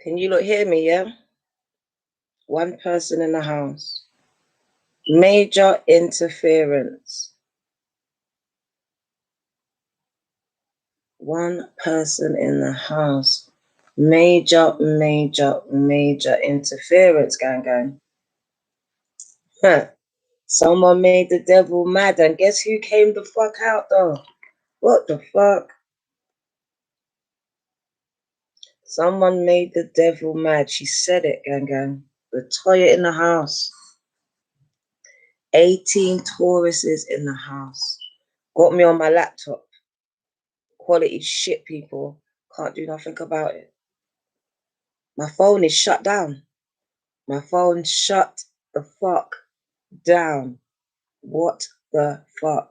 Can you lot hear me, yeah? One person in the house. Major interference. One person in the house. Major interference, gang. Huh. Someone made the devil mad, and guess who came the fuck out, though? What the fuck? Someone made the devil mad. She said it, gang. The Toya in the house. 18 Tauruses in the house. Got me on my laptop. Quality shit, people. Can't do nothing about it. My phone is shut down. My phone shut the fuck down. What the fuck?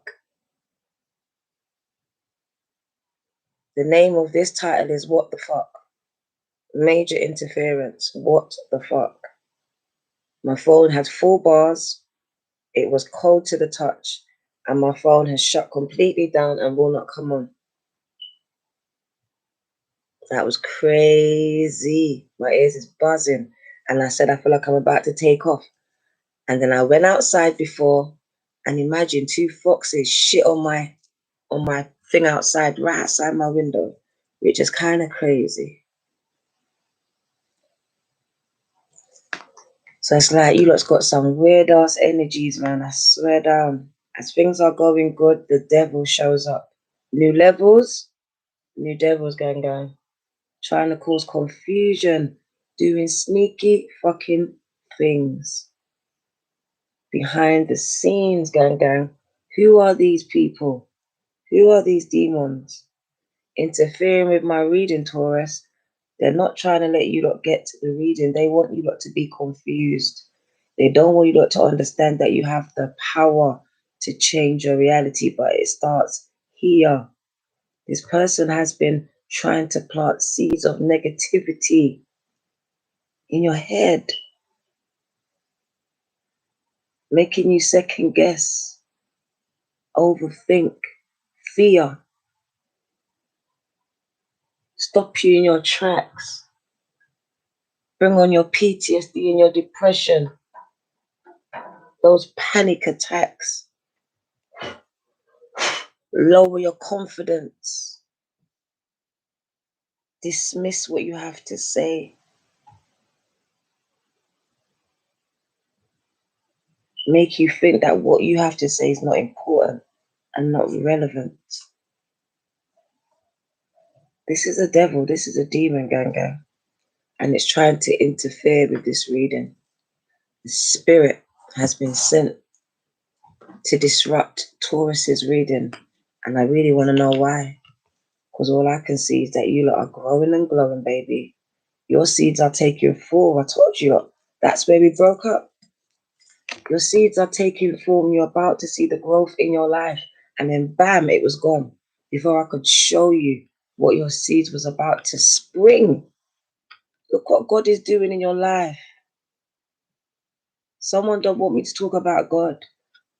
The name of this title is What the Fuck? Major interference. What the fuck? My phone had 4 bars. It was cold to the touch. And my phone has shut completely down and will not come on. That was crazy. My ears is buzzing. And I said, I feel like I'm about to take off. And then I went outside before, and imagine 2 foxes shit on my thing outside, right outside my window, which is kind of crazy. So it's like, you lot's got some weird ass energies, man. I swear down. As things are going good, the devil shows up. New levels, new devils gang. Trying to cause confusion, doing sneaky fucking things. Behind the scenes, gang. Who are these people? Who are these demons? Interfering with my reading, Taurus. They're not trying to let you lot get to the reading. They want you lot to be confused. They don't want you lot to understand that you have the power to change your reality, but it starts here. This person has been trying to plant seeds of negativity in your head, making you second guess, overthink, fear, stop you in your tracks, bring on your PTSD and your depression, those panic attacks, lower your confidence, dismiss what you have to say, make you think that what you have to say is not important and not relevant. This is a devil, this is a demon, gang. And it's trying to interfere with this reading. The spirit has been sent to disrupt Taurus's reading. And I really want to know why. Because all I can see is that you lot are growing and glowing, baby. Your seeds are taking form. I told you lot. That's where we broke up. Your seeds are taking form. You're about to see the growth in your life. And then bam, it was gone. Before I could show you what your seeds was about to spring. Look what God is doing in your life. Someone don't want me to talk about God.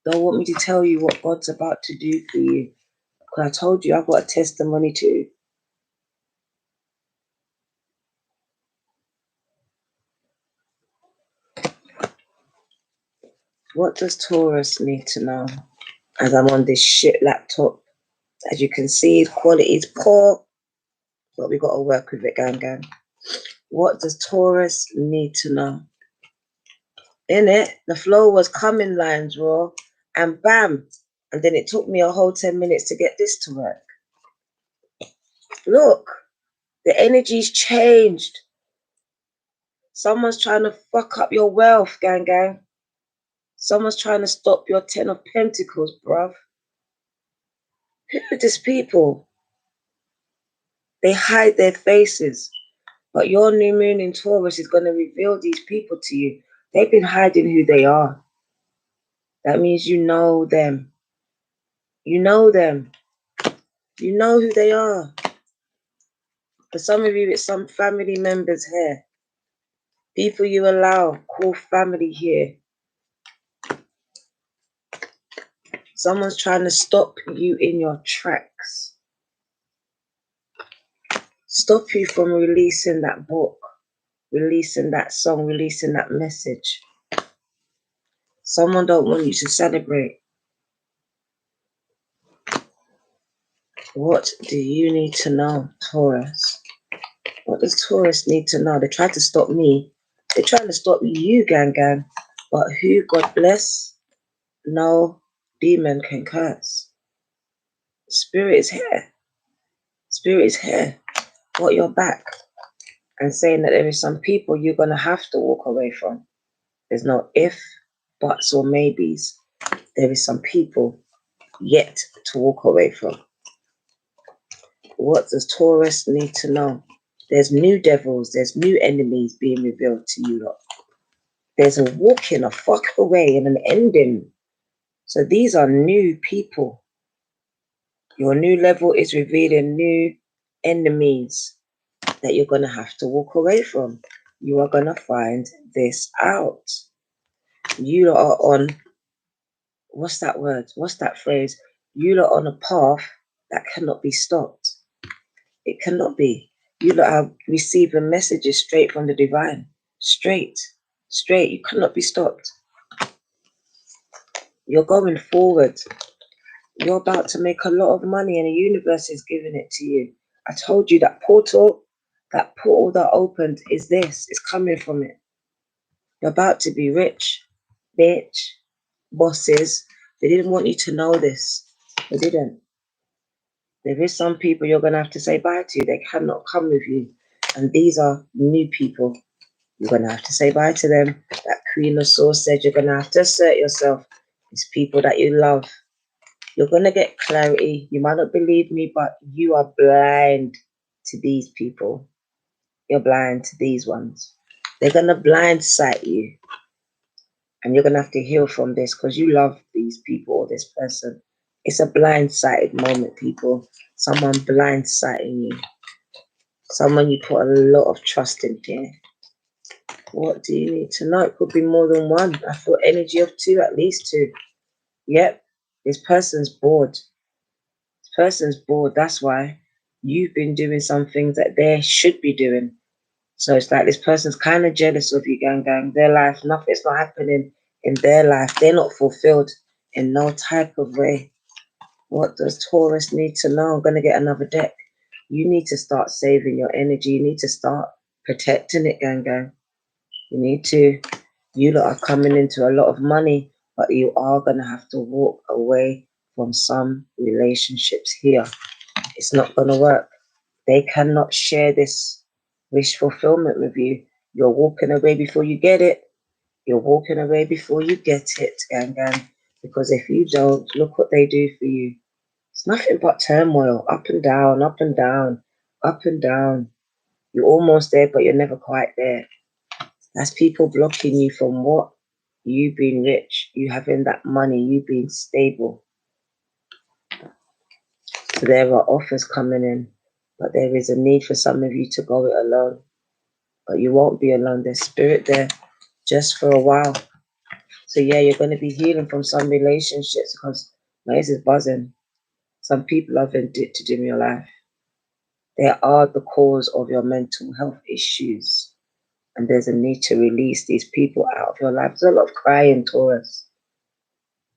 Don't want me to tell you what God's about to do for you. Because I told you I've got a testimony too. What does Taurus need to know? As I'm on this shit laptop. As you can see, quality is poor. But we got to work with it, gang. What does Taurus need to know? In it, the flow was coming lines raw. And bam. And then it took me a whole 10 minutes to get this to work. Look. The energy's changed. Someone's trying to fuck up your wealth, gang. Someone's trying to stop your 10 of Pentacles, bruv. Who are these people? They hide their faces. But your new moon in Taurus is going to reveal these people to you. They've been hiding who they are. That means you know them. You know them. You know who they are. For some of you, it's some family members here. People you allow, call family here. Someone's trying to stop you in your tracks. Stop you from releasing that book. releasing that song, releasing that message. Someone don't want you to celebrate. What do you need to know, Taurus? What does Taurus need to know? They tried to stop me. They're trying to stop you, gang. But who God bless, no demon can curse. Spirit is here. Spirit is here. Got your back. And saying that there is some people you're going to have to walk away from. There's no if, buts, or maybes. There is some people yet to walk away from. What does Taurus need to know? There's new devils, there's new enemies being revealed to you lot. There's a walking, a fuck away, and an ending. So these are new people. Your new level is revealing new enemies that you're going to have to walk away from. You are going to find this out. You lot are on, what's that word? What's that phrase? You lot are on a path that cannot be stopped. It cannot be. You lot are receiving messages straight from the divine. Straight. You cannot be stopped. You're going forward. You're about to make a lot of money and the universe is giving it to you. I told you that portal that opened is this. It's coming from it. You're about to be rich, bitch, bosses. They didn't want you to know this. They didn't. There is some people you're going to have to say bye to. They cannot come with you. And these are new people. You're going to have to say bye to them. That Queen of Swords said you're going to have to assert yourself. It's people that you love. You're going to get clarity. You might not believe me, but you are blind to these people. You're blind to these ones. They're going to blindside you. And you're going to have to heal from this because you love these people or this person. It's a blindsided moment, people. Someone blindsiding you. Someone you put a lot of trust in here. What do you need to know? It could be more than one. I feel energy of two, at least two. Yep. This person's bored. This person's bored. That's why you've been doing some things that they should be doing. So it's like this person's kind of jealous of you, gang. Their life, nothing's not happening in their life. They're not fulfilled in no type of way. What does Taurus need to know? I'm going to get another deck. You need to start saving your energy. You need to start protecting it, gang. You need to. You lot are coming into a lot of money, but you are going to have to walk away from some relationships here. It's not going to work. They cannot share this wish fulfillment with you. You're walking away before you get it. You're walking away before you get it, gang. Because if you don't, look what they do for you. It's nothing but turmoil, up and down, up and down, up and down. You're almost there, but you're never quite there. That's people blocking you from what? You being rich, you having that money, you being stable. So there are offers coming in, but there is a need for some of you to go it alone. But you won't be alone. There's spirit there just for a while. So yeah, you're going to be healing from some relationships because my ears is buzzing. Some people are vindictive in your life. They are the cause of your mental health issues. And there's a need to release these people out of your life. There's a lot of crying, Taurus.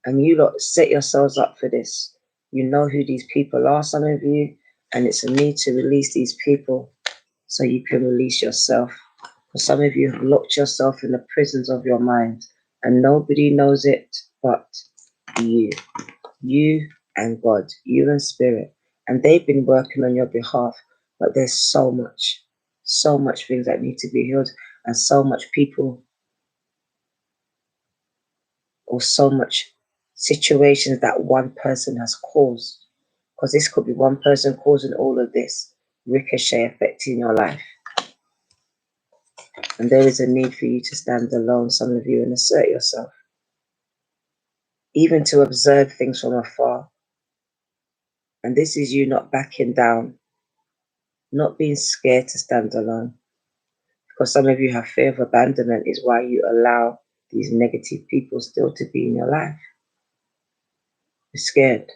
And you lot set yourselves up for this. You know who these people are, some of you. And it's a need to release these people so you can release yourself. Because some of you have locked yourself in the prisons of your mind. And nobody knows it but you. You and God. You and Spirit. And they've been working on your behalf. But there's so much things that need to be healed. And so much people or so much situations that one person has caused. Because this could be one person causing all of this ricochet affecting your life. And there is a need for you to stand alone, some of you, and assert yourself. Even to observe things from afar. And this is you not backing down, not being scared to stand alone. Because some of you have fear of abandonment is why you allow these negative people still to be in your life. You're scared.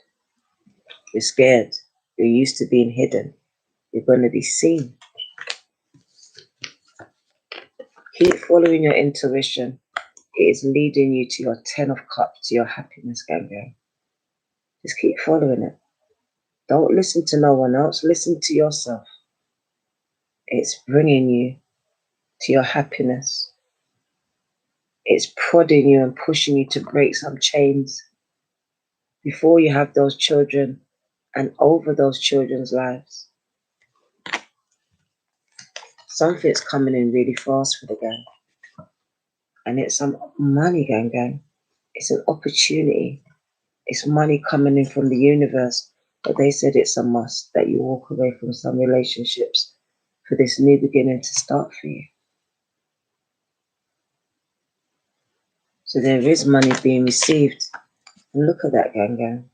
You're scared. You're used to being hidden. You're going to be seen. Keep following your intuition. It is leading you to your 10 of cups, to your happiness, gang. Just keep following it. Don't listen to no one else. Listen to yourself. It's bringing you to your happiness. It's prodding you and pushing you to break some chains before you have those children and over those children's lives. Something's coming in really fast for the gang. And it's some money, gang. It's an opportunity. It's money coming in from the universe. But they said it's a must that you walk away from some relationships for this new beginning to start for you. So there is money being received. And look at that, gang.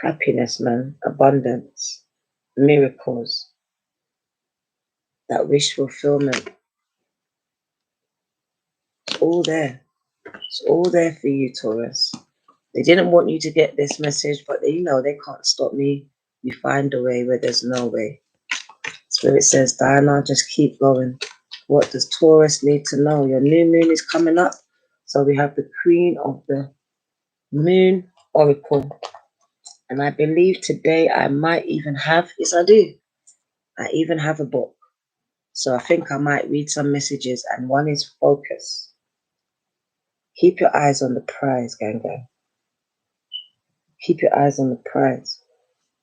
Happiness, man. Abundance. Miracles. That wish fulfillment. It's all there. It's all there for you, Taurus. They didn't want you to get this message, but they can't stop me. You find a way where there's no way. Spirit says, Diana, just keep going. What does Taurus need to know? Your new moon is coming up. So we have the Queen of the Moon Oracle. And I believe today I might even have, yes I do, I even have a book. So I think I might read some messages, and one is focus. Keep your eyes on the prize, gang. Keep your eyes on the prize.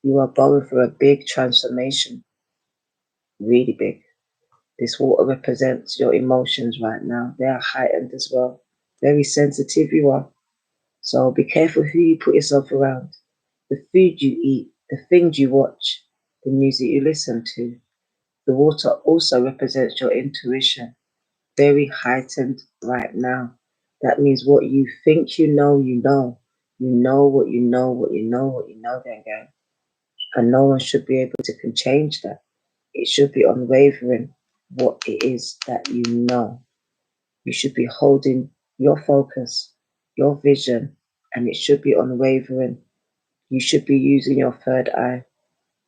You are going through a big transformation. Really big. This water represents your emotions right now. They are heightened as well. Very sensitive you are. So be careful who you put yourself around. The food you eat, the things you watch, the music you listen to. The water also represents your intuition. Very heightened right now. That means what you think you know, you know. You know what you know, what you know, what you know, gang. And no one should be able to change that. It should be unwavering what it is that you know. You should be holding your focus, your vision, and it should be unwavering. You should be using your third eye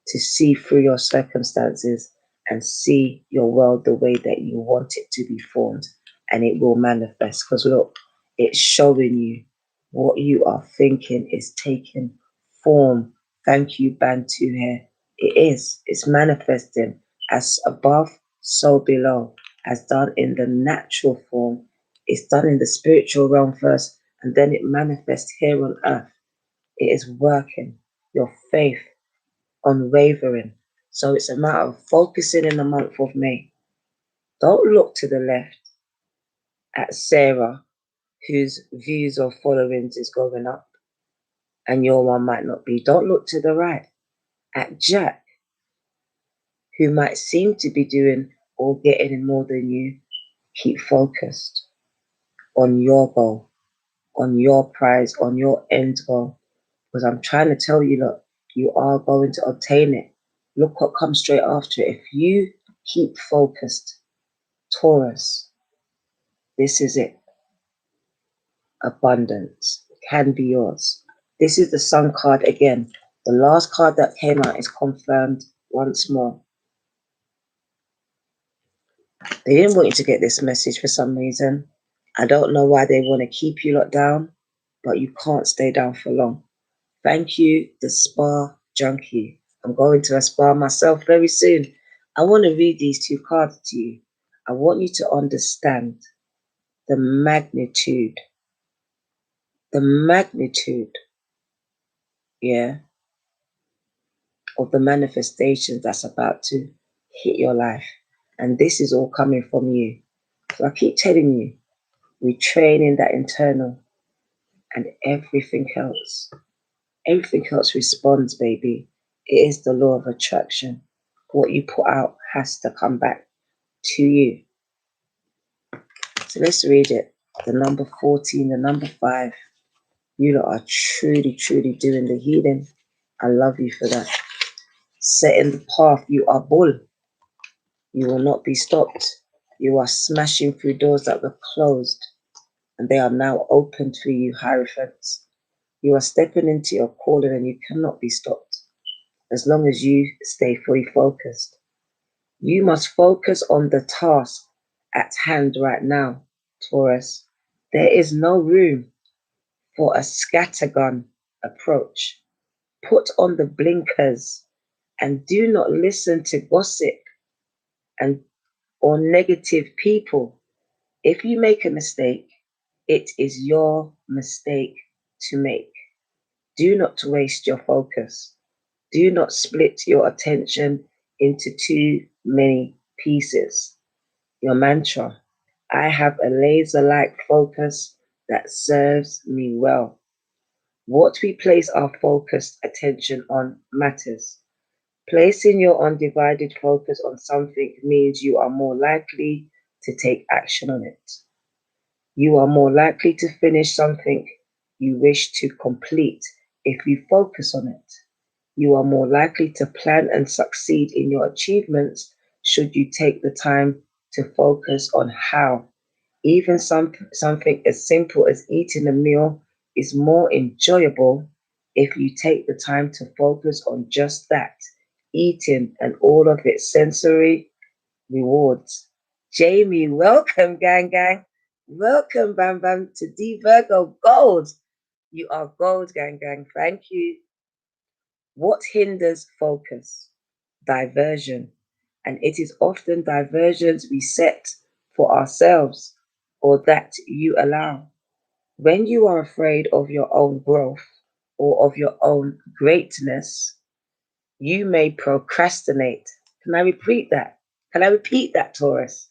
to see through your circumstances and see your world the way that you want it to be formed, and it will manifest. Because look, it's showing you what you are thinking is taking form. Thank you, Bantu here. It is. It's manifesting as above, so below. As done in the natural form, it's done in the spiritual realm first, and then it manifests here on earth. It is working. Your faith unwavering. So it's a matter of focusing in the month of May. Don't look to the left at Sarah, whose views or followings is going up, and your one might not be. Don't look to the right at Jack, who might seem to be doing or getting more than you. Keep focused on your goal, on your prize, on your end goal. Because I'm trying to tell you, look, you are going to obtain it. Look what comes straight after it. If you keep focused, Taurus, this is it. Abundance can be yours. This is the Sun card again. The last card that came out is confirmed once more. They didn't want you to get this message for some reason. I don't know why they want to keep you locked down, but you can't stay down for long. Thank you, the Spa Junkie. I'm going to a spa myself very soon. I want to read these two cards to you. I want you to understand the magnitude, yeah, of the manifestations that's about to hit your life. And this is all coming from you. So I keep telling you, retraining that internal, and everything else responds, baby. It is the law of attraction. What you put out has to come back to you. So let's read it. The number 14, the number 5. You lot are truly, truly doing the healing. I love you for that. Setting the path. You are bull. You will not be stopped. You are smashing through doors that were closed, and they are now opened for you, Hierophants. You are stepping into your calling, and you cannot be stopped as long as you stay fully focused. You must focus on the task at hand right now, Taurus. There is no room for a scattergun approach. Put on the blinkers and do not listen to gossip and or negative people. If you make a mistake, it is your mistake to make. Do not waste your focus. Do not split your attention into too many pieces. Your mantra: I have a laser-like focus that serves me well. What we place our focused attention on matters. Placing your undivided focus on something means you are more likely to take action on it. You are more likely to finish something you wish to complete if you focus on it. You are more likely to plan and succeed in your achievements should you take the time to focus on how. Even something as simple as eating a meal is more enjoyable if you take the time to focus on just that, eating and all of its sensory rewards. Jamie, welcome, gang, gang. Welcome, Bam Bam, to D Virgo Gold. You are gold, gang, gang. Thank you. What hinders focus? Diversion. And it is often diversions we set for ourselves or that you allow. When you are afraid of your own growth or of your own greatness, you may procrastinate. Can I repeat that? Can I repeat that, Taurus?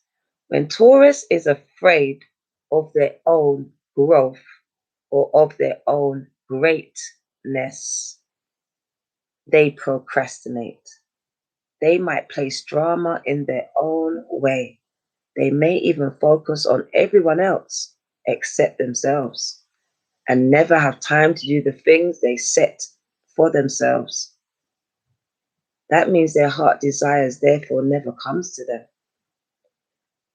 When Taurus is afraid of their own growth or of their own greatness, they procrastinate. They might place drama in their own way. They may even focus on everyone else except themselves and never have time to do the things they set for themselves. That means their heart desires therefore never comes to them.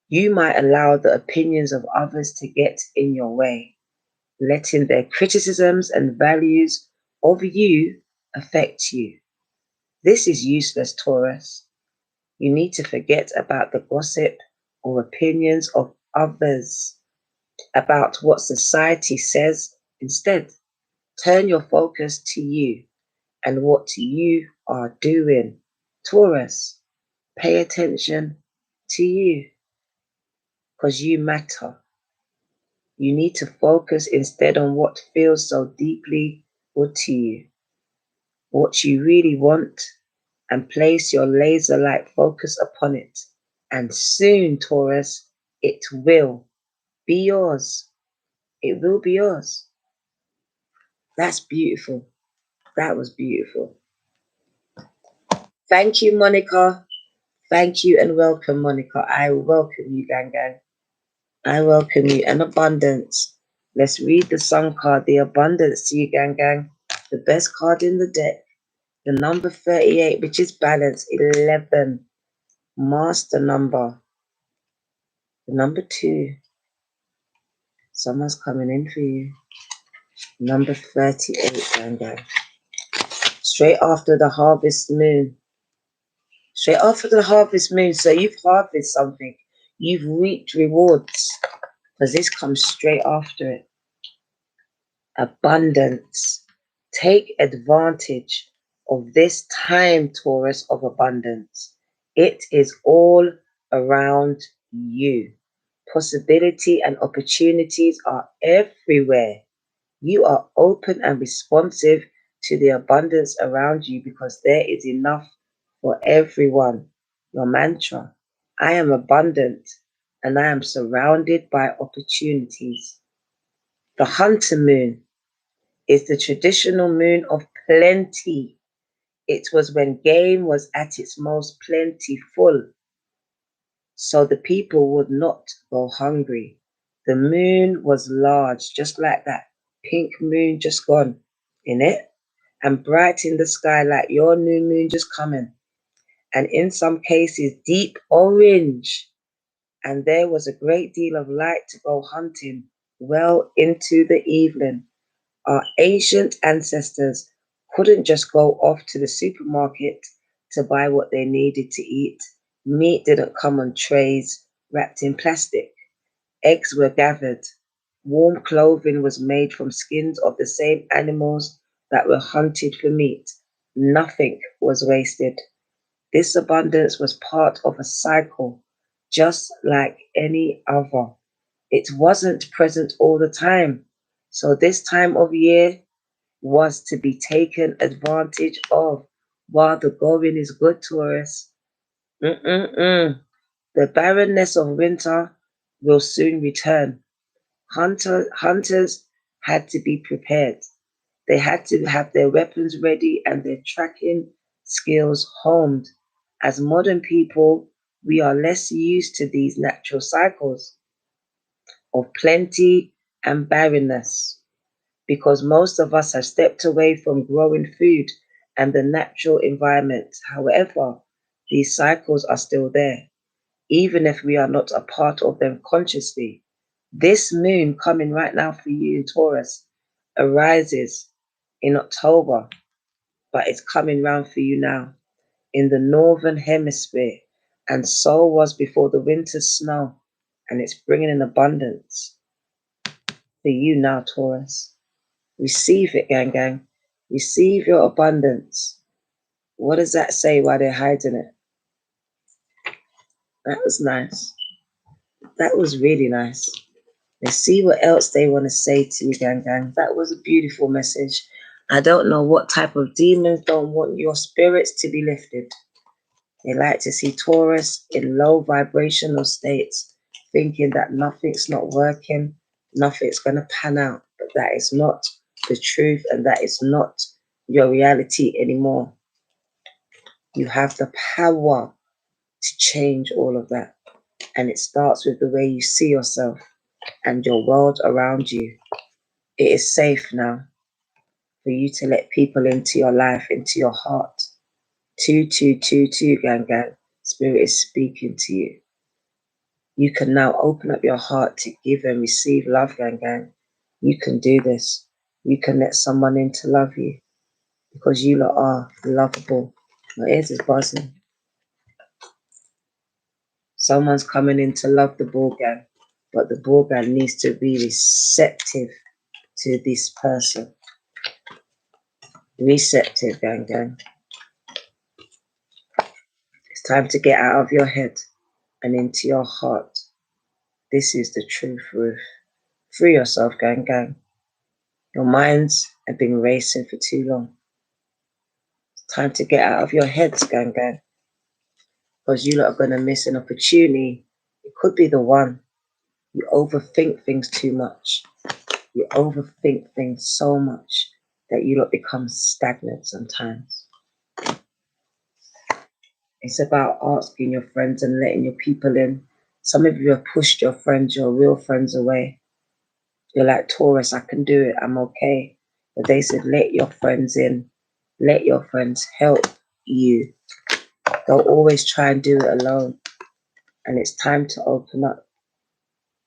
You might allow the opinions of others to get in your way, letting their criticisms and values of you affect you. This is useless, Taurus. You need to forget about the gossip or opinions of others, about what society says. Instead, turn your focus to you and what you are doing. Taurus, pay attention to you because you matter. You need to focus instead on what feels so deeply good to you, what you really want, and place your laser-like focus upon it. And soon, Taurus, it will be yours. It will be yours. That's beautiful. That was beautiful. Thank you, Monica. Thank you and welcome, Monica. I welcome you, gang gang. I welcome you and abundance. Let's read the sun card, the abundance to you, gang gang. The best card in the deck. The number 38, which is balance. 11. Master number. The number 2. Someone's coming in for you. Number 38, gang gang. Straight after the harvest moon. Straight after the harvest moon. So you've harvested something. You've reaped rewards. Because this comes straight after it. Abundance. Take advantage of this time, Taurus, of abundance. It is all around you. Possibility and opportunities are everywhere. You are open and responsive to the abundance around you because there is enough for everyone. Your mantra: I am abundant and I am surrounded by opportunities. The hunter moon is the traditional moon of plenty. It was when game was at its most plentiful, so the people would not go hungry. The moon was large, just like that pink moon just gone in it, and bright in the sky like your new moon just coming, and in some cases deep orange. And there was a great deal of light to go hunting well into the evening. Our ancient ancestors couldn't just go off to the supermarket to buy what they needed to eat. Meat didn't come on trays wrapped in plastic. Eggs were gathered. Warm clothing was made from skins of the same animals that were hunted for meat. Nothing was wasted. This abundance was part of a cycle, just like any other. It wasn't present all the time. So this time of year was to be taken advantage of while the going is good, Taurus. Mm-mm-mm. The barrenness of winter will soon return. Hunters had to be prepared. They had to have their weapons ready and their tracking skills honed. As modern people, we are less used to these natural cycles of plenty and barrenness because most of us have stepped away from growing food and the natural environment. However, these cycles are still there, even if we are not a part of them consciously. This moon coming right now for you in Taurus arises in October, but it's coming round for you now in the northern hemisphere, and so was before the winter snow, and it's bringing in abundance for you now, Taurus. Receive it, gang, gang. Receive your abundance. What does that say while they're hiding it? That was nice. That was really nice. Let's see what else they want to say to you, gang, gang. That was a beautiful message. I don't know what type of demons don't want your spirits to be lifted. They like to see Taurus in low vibrational states, thinking that nothing's not working, nothing's going to pan out. But that is not the truth, and that is not your reality anymore. You have the power to change all of that. And it starts with the way you see yourself and your world around you. It is safe now for you to let people into your life, into your heart. 2222, gang, gang. Spirit is speaking to you. You can now open up your heart to give and receive love, gang, gang. You can do this. You can let someone in to love you because you lot are lovable. My ears is buzzing. Someone's coming in to love the ball gang, but the ball gang needs to be receptive to this person. Receptive, gang, gang. It's time to get out of your head and into your heart. This is the truth, Ruth. Free yourself, gang, gang. Your minds have been racing for too long. It's time to get out of your heads, gang, gang. Because you lot are going to miss an opportunity. It could be the one. You overthink things too much. You overthink things so much that you lot become stagnant sometimes. It's about asking your friends and letting your people in. Some of you have pushed your friends, your real friends, away. You're like, Taurus, I can do it, I'm okay. But they said, let your friends in. Let your friends help you. They'll always try and do it alone. And it's time to open up.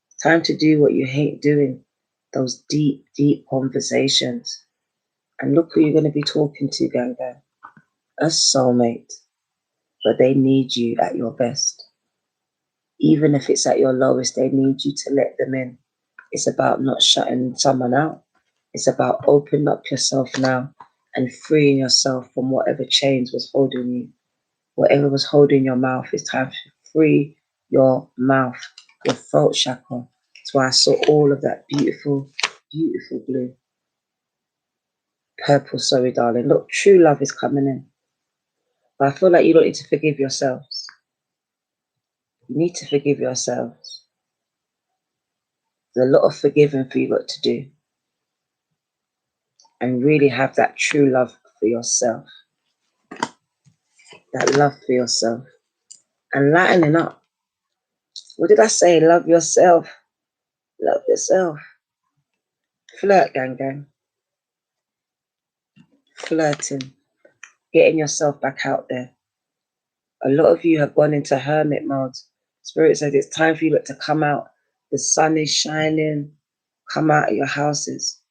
It's time to do what you hate doing. Those deep, deep conversations. And look who you're going to be talking to, gang, gang. A soulmate. But they need you at your best. Even if it's at your lowest, they need you to let them in. It's about not shutting someone out. It's about opening up yourself now and freeing yourself from whatever chains was holding you. Whatever was holding your mouth, it's time to free your mouth, your throat chakra. That's why I saw all of that beautiful, beautiful blue. Purple, sorry, darling. Look, true love is coming in. But I feel like you don't need to forgive yourselves. You need to forgive yourselves. There's a lot of forgiving for you got to do. And really have that true love for yourself. That love for yourself. And lightening up. What did I say? Love yourself. Love yourself. Flirt, gang, gang. Flirting. Getting yourself back out there. A lot of you have gone into hermit mode. Spirit says it's time for you to come out. The sun is shining. Come out of your houses.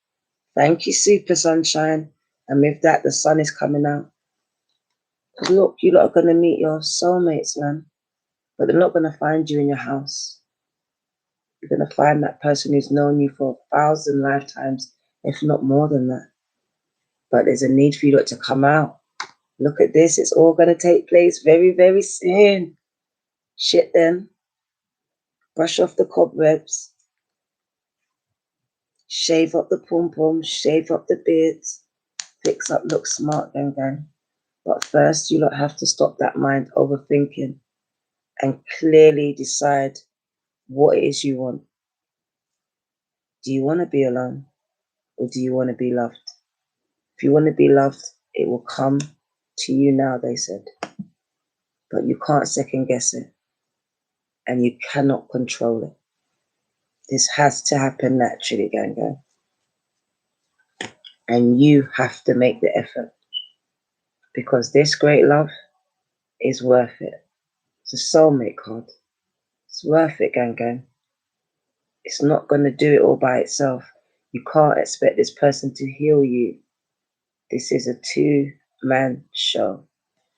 Thank you, super sunshine. And with that, the sun is coming out. Because look, you lot are going to meet your soulmates, man. but they're not going to find you in your house. You're going to find that person who's known you for 1,000 lifetimes, if not more than that. But there's a need for you lot to come out. Look at this. It's all going to take place very, very soon. Shit then. Brush off the cobwebs. Shave up the pom-pom. Shave up the beards. Fix up, look smart, gang. But first, you lot have to stop that mind overthinking and clearly decide what it is you want. Do you want to be alone? Or do you want to be loved? If you want to be loved, it will come to you now, they said. But you can't second guess it. And you cannot control it. This has to happen naturally, gang. And you have to make the effort. Because this great love is worth it. It's a soulmate card. It's worth it, gang. It's not going to do it all by itself. You can't expect this person to heal you. This is a two-man show.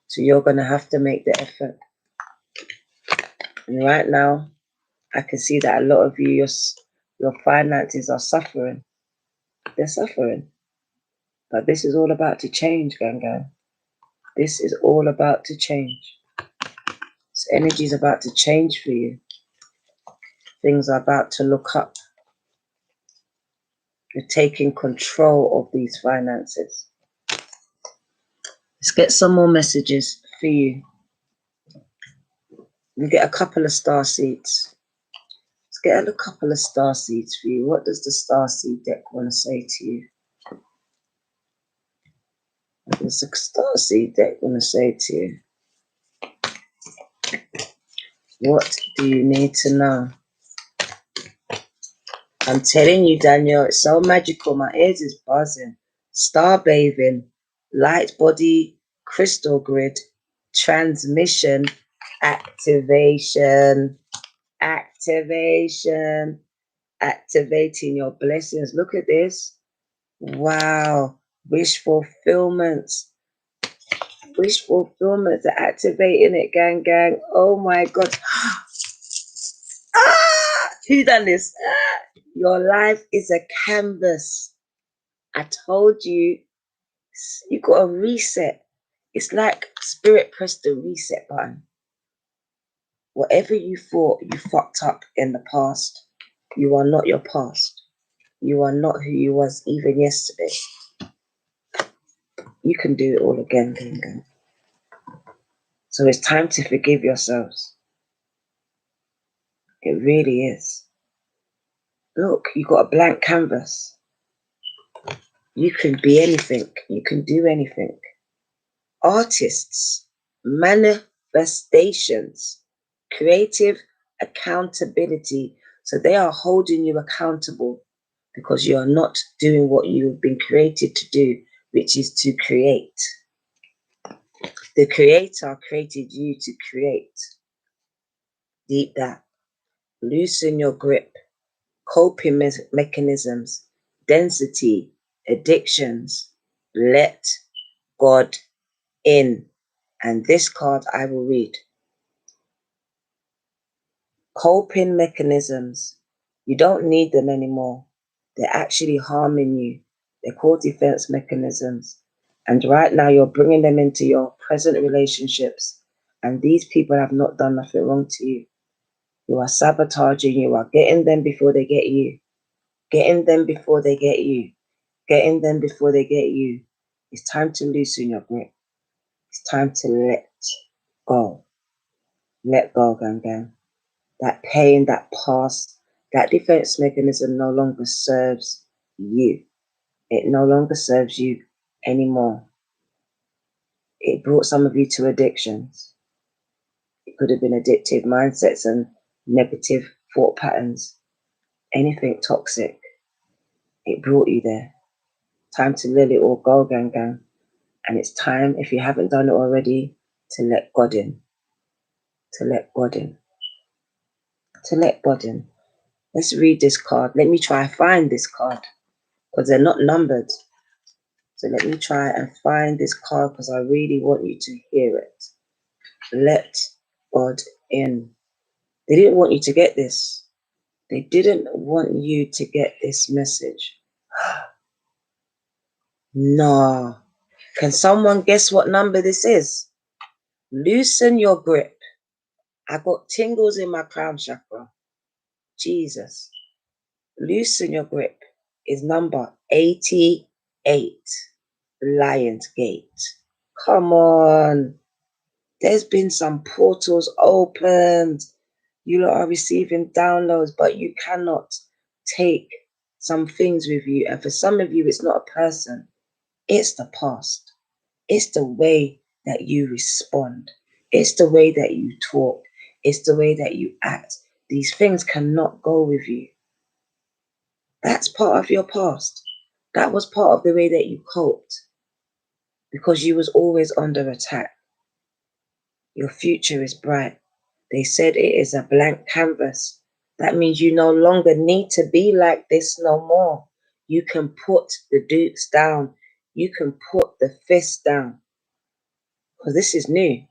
So you're going to have to make the effort. And right now, I can see that a lot of you, your finances are suffering. They're suffering. But this is all about to change, gang. This is all about to change. This energy is about to change for you. Things are about to look up. You're taking control of these finances. Let's get some more messages for you. We get a couple of star seeds. Let's get a couple of star seeds for you. What does the star seed deck want to say to you? What does the star seed deck want to say to you? What do you need to know? I'm telling you, Daniel, it's so magical. My ears is buzzing. Star bathing, light body, crystal grid, transmission, activation, activating your blessings. Look at this. Wow. Wish fulfillment. Wish fulfillment. They're activating it, gang. Oh my God. Who done this? Your life is a canvas. I told you, you got to reset. It's like spirit pressed the reset button. Whatever you thought you fucked up in the past, you are not your past. You are not who you was even yesterday. You can do it all again, gang. So it's time to forgive yourselves. It really is. Look, you got a blank canvas. You can be anything. You can do anything. Artists, manifestations, creative accountability. So they are holding you accountable because you are not doing what you've been created to do, which is to create. The creator created you to create. Deep that. Loosen your grip. Coping mechanisms, density, addictions. Let God in. And this card I will read. Coping mechanisms. You don't need them anymore. They're actually harming you. They're called defense mechanisms. And right now you're bringing them into your present relationships. And these people have not done nothing wrong to you. You are sabotaging. You are getting them before they get you. Getting them before they get you. Getting them before they get you. It's time to loosen your grip. It's time to let go. Let go, gang. That pain, that past, that defense mechanism no longer serves you. It no longer serves you anymore. It brought some of you to addictions. It could have been addictive mindsets and negative thought patterns. Anything toxic. It brought you there. Time to let it all go, gang. And it's time, if you haven't done it already, to let God in. To let God in. To let God in. Let's read this card. Let me try and find this card because they're not numbered. So let me try and find this card because I really want you to hear it. Let God in. They didn't want you to get this. They didn't want you to get this message. Nah. Can someone guess what number this is? Loosen your grip. I got tingles in my crown chakra. Jesus. Loosen your grip is number 88. Lion's Gate. Come on. There's been some portals opened. You lot are receiving downloads, but you cannot take some things with you. And for some of you, it's not a person. It's the past. It's the way that you respond. It's the way that you talk. It's the way that you act. These things cannot go with you. That's part of your past. That was part of the way that you coped because you was always under attack. Your future is bright. They said it is a blank canvas. That means you no longer need to be like this no more. You can put the dukes down. You can put the fists down. Because this is new.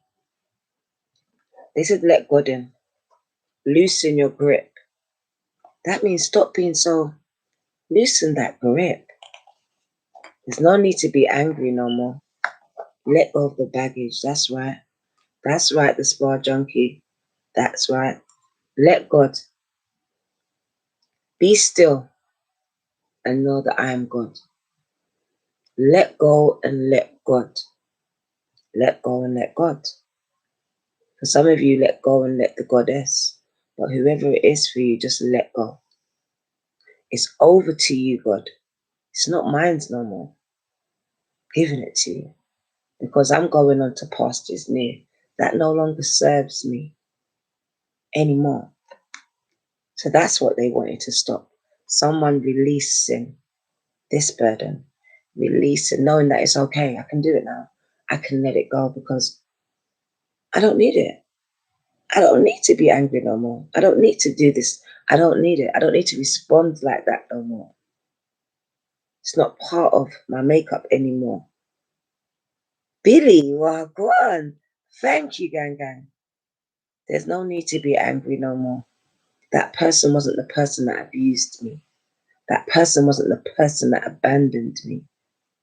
They said let God in. Loosen your grip. That means stop being so... Loosen that grip. There's no need to be angry no more. Let go of the baggage. That's right. That's right, the spa junkie. That's right. Let God. Be still and know that I am God. Let go and let God. Let go and let God. For some of you, let go and let the goddess. But whoever it is for you, just let go. It's over to you, God. It's not mine no more. Giving it to you. Because I'm going on to pastures near. That no longer serves me anymore. So that's what they wanted to stop. Someone releasing this burden. Releasing, knowing that it's okay. I can do it now. I can let it go because I don't need it. I don't need to be angry no more. I don't need to do this. I don't need it. I don't need to respond like that no more. It's not part of my makeup anymore. Billy, well, go on. Thank you, gang gang. There's no need to be angry no more. That person wasn't the person that abused me. That person wasn't the person that abandoned me.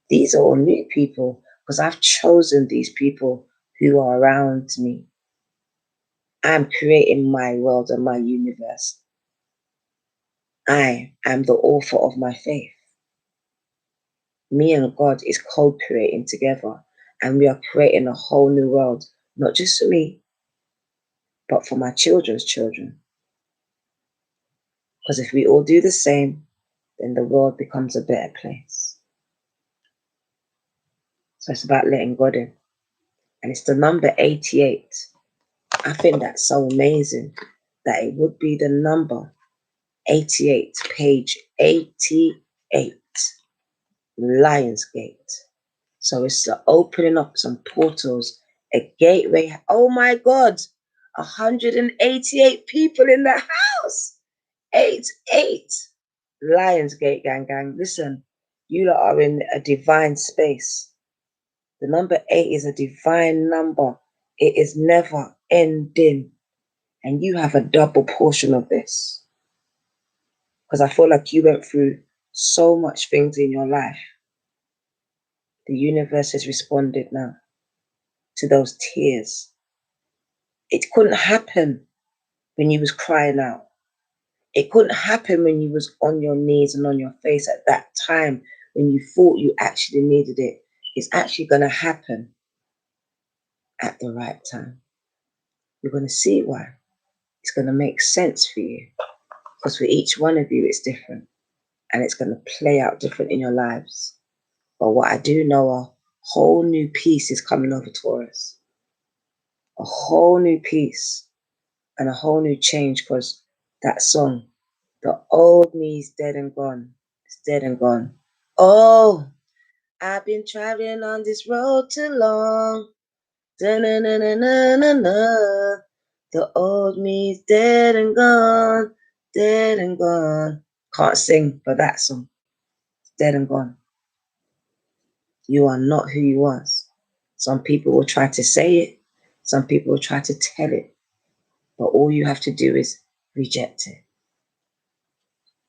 These are all new people because I've chosen these people who are around me. I'm creating my world and my universe. I am the author of my faith. Me and God is co-creating together, and we are creating a whole new world, not just for me, but for my children's children. Because if we all do the same, then the world becomes a better place. So it's about letting God in. And it's the number 88. I think that's so amazing that it would be the number 88, page 88, Lionsgate. So it's the opening up some portals, a gateway. Oh my God, 188 people in the house. 88. Lionsgate, gang, gang. Listen, you lot are in a divine space. The number 8 is a divine number. It is never ending. And you have a double portion of this. Because I feel like you went through so much things in your life. The universe has responded now to those tears. It couldn't happen when you was crying out. It couldn't happen when you was on your knees and on your face at that time when you thought you actually needed it. It's actually going to happen at the right time. You're going to see why. It's going to make sense for you. Because for each one of you, it's different. And it's going to play out different in your lives. But what I do know, a whole new peace is coming over Taurus. A whole new peace and a whole new change, because that song, the old me is dead and gone. It's dead and gone. Oh, I've been traveling on this road too long. Da-na-na-na-na-na-na. The old me is dead and gone. Dead and gone. Can't sing, but that song. It's dead and gone. You are not who you was. Some people will try to say it. Some people will try to tell it. but all you have to do is reject it.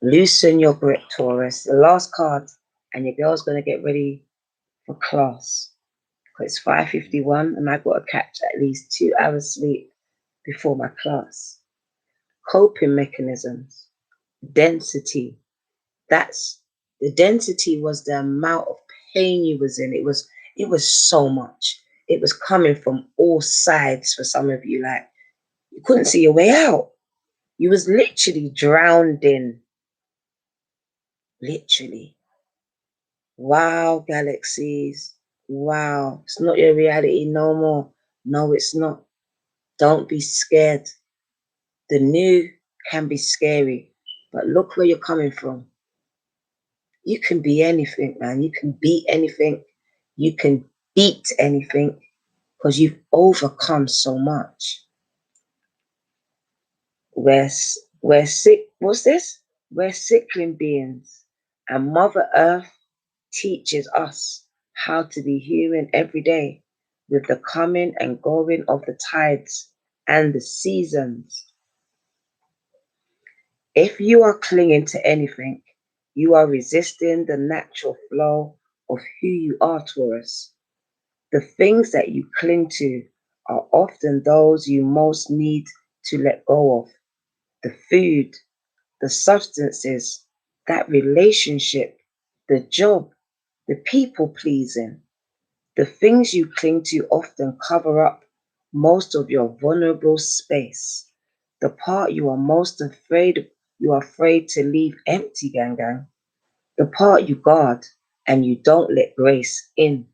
Loosen your grip, Taurus. The last card, and your girl's going to get ready for class. It's 5:51 and I've got to catch at least 2 hours sleep before my class. Coping mechanisms, density. That's the density was the amount of pain you was in. It was so much. It was coming from all sides for some of you. Like you couldn't see your way out. You was literally drowned in. Literally. Wow, galaxies. Wow. It's not your reality no more. No, it's not. Don't be scared. The new can be scary, but look where you're coming from. You can be anything, man. You can beat anything. You can beat anything because you've overcome so much. We're sick. What's this? We're sickling beings, and Mother Earth teaches us how to be human every day with the coming and going of the tides and the seasons. If you are clinging to anything, you are resisting the natural flow of who you are, Taurus. The things that you cling to are often those you most need to let go of. The food, the substances, that relationship, the job, the people pleasing. The things you cling to often cover up most of your vulnerable space. The part you are most afraid you are afraid to leave empty, gang gang. The part you guard and you don't let grace in.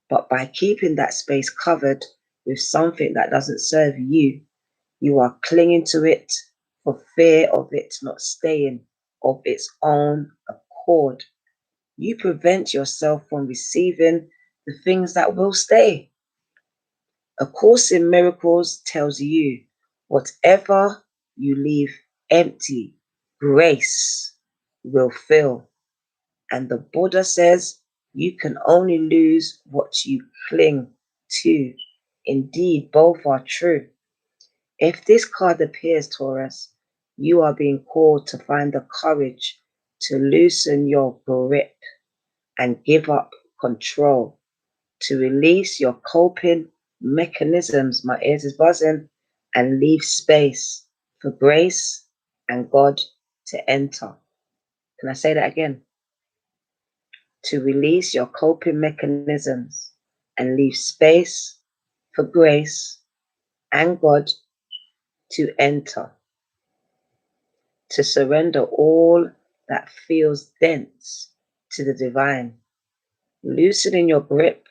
But by keeping that space covered with something that doesn't serve you, you are clinging to it for fear of it not staying of its own accord. You prevent yourself from receiving the things that will stay. A Course in Miracles tells you whatever you leave empty, grace will fill. And the Buddha says you can only lose what you cling to. Indeed, both are true. If this card appears, Taurus, you are being called to find the courage to loosen your grip and give up control, to release your coping mechanisms, my ears is buzzing, and leave space for grace and God to enter. Can I say that again? To release your coping mechanisms and leave space for grace and God to enter. To surrender all that feels dense to the divine. Loosening your grip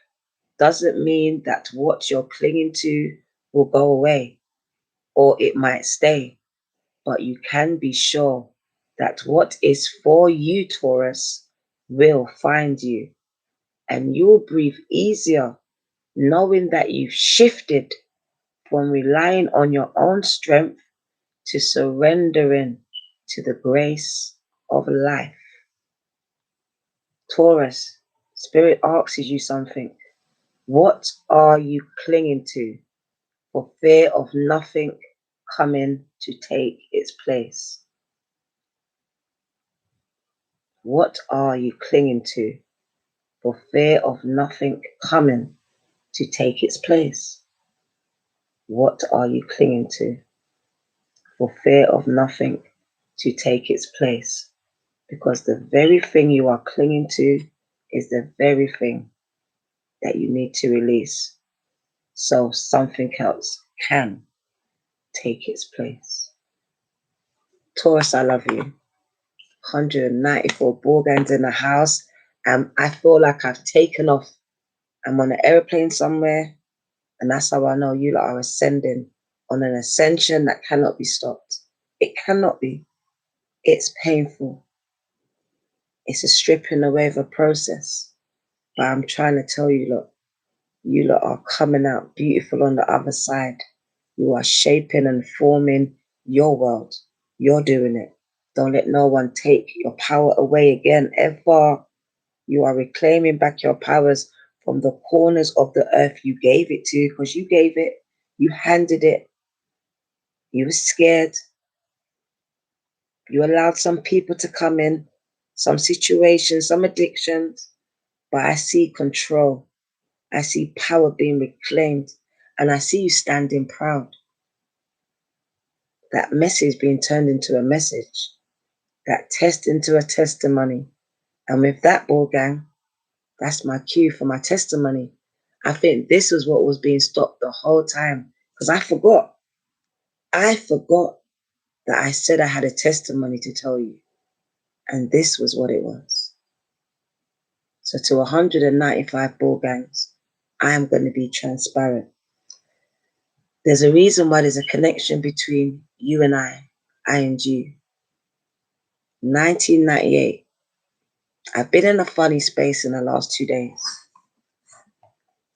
doesn't mean that what you're clinging to will go away or it might stay, but you can be sure that what is for you, Taurus, will find you, and you'll breathe easier knowing that you've shifted from relying on your own strength to surrendering to the grace of life. Taurus, Spirit asks you something. What are you clinging to for fear of nothing coming to take its place? What are you clinging to for fear of nothing coming to take its place? What are you clinging to for fear of nothing to take its place? Because the very thing you are clinging to is the very thing that you need to release so something else can take its place. Taurus, I love you. 194 Borgans in the house. I feel like I've taken off. I'm on an airplane somewhere, and that's how I know you lot are ascending on an ascension that cannot be stopped. It cannot be. It's painful. It's a stripping away of a process. But I'm trying to tell you lot are coming out beautiful on the other side. You are shaping and forming your world. You're doing it. Don't let no one take your power away again, ever. You are reclaiming back your powers from the corners of the earth you gave it to, because you gave it, you handed it. You were scared. You allowed some people to come in, some situations, some addictions, but I see control. I see power being reclaimed, and I see you standing proud. That message being turned into a message, that test into a testimony. And with that, ball gang, that's my cue for my testimony. I think this was what was being stopped the whole time because I forgot. I forgot that I said I had a testimony to tell you. And this was what it was. So to 195 ball gangs, I am going to be transparent. There's a reason why there's a connection between you and I and you. 1998. I've been in a funny space in the last 2 days.